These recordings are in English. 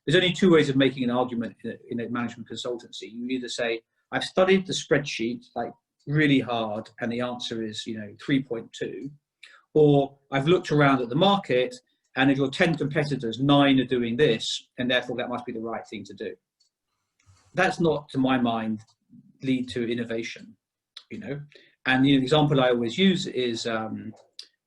there's only two ways of making an argument in a management consultancy. You either say, I've studied the spreadsheet like really hard, and the answer is, 3.2, or I've looked around at the market, and of your 10 competitors, 9 are doing this, and therefore that must be the right thing to do. That's not, to my mind, lead to innovation, And the example I always use is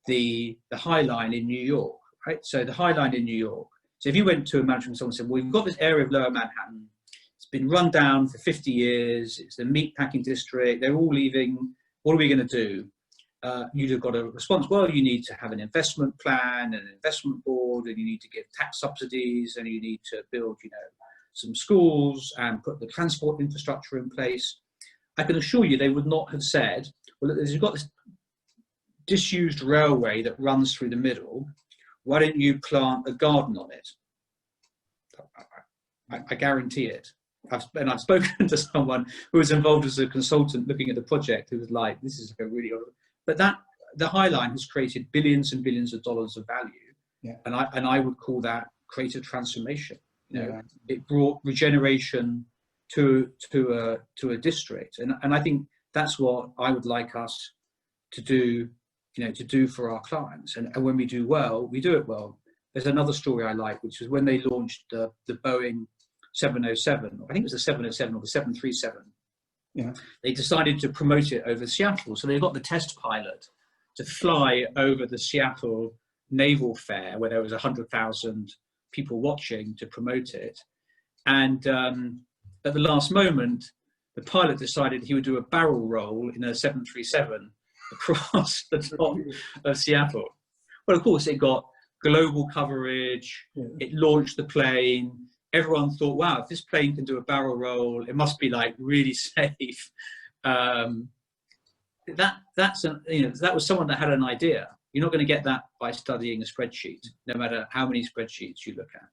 the High Line in New York, right? So the High Line in New York. So if you went to a management consultant and said, well, we've got this area of Lower Manhattan, it's been run down for 50 years, it's the meatpacking district, they're all leaving, what are we going to do? You'd have got a response, well, you need to have an investment plan and an investment board, and you need to give tax subsidies, and you need to build, some schools and put the transport infrastructure in place. I can assure you they would not have said, well, you've got this disused railway that runs through the middle, why don't you plant a garden on it? I guarantee it. I've spoken to someone who was involved as a consultant looking at the project, who was like, this is a really, but the High Line has created billions and billions of dollars of value. Yeah. And I would call that creative transformation. It brought regeneration to a district. And I think that's what I would like us to do, to do for our clients. And when we do well, we do it well. There's another story I like, which is when they launched the Boeing 707, I think it was the 707 or the 737. Yeah. They decided to promote it over Seattle. So they got the test pilot to fly over the Seattle Naval Fair, where there was 100,000 people watching, to promote it. And at the last moment, the pilot decided he would do a barrel roll in a 737 across the top of Seattle. Well, of course, it got global coverage. Yeah. It launched the plane. Everyone thought, wow, if this plane can do a barrel roll, it must be like really safe. That was someone that had an idea. You're not going to get that by studying a spreadsheet, no matter how many spreadsheets you look at.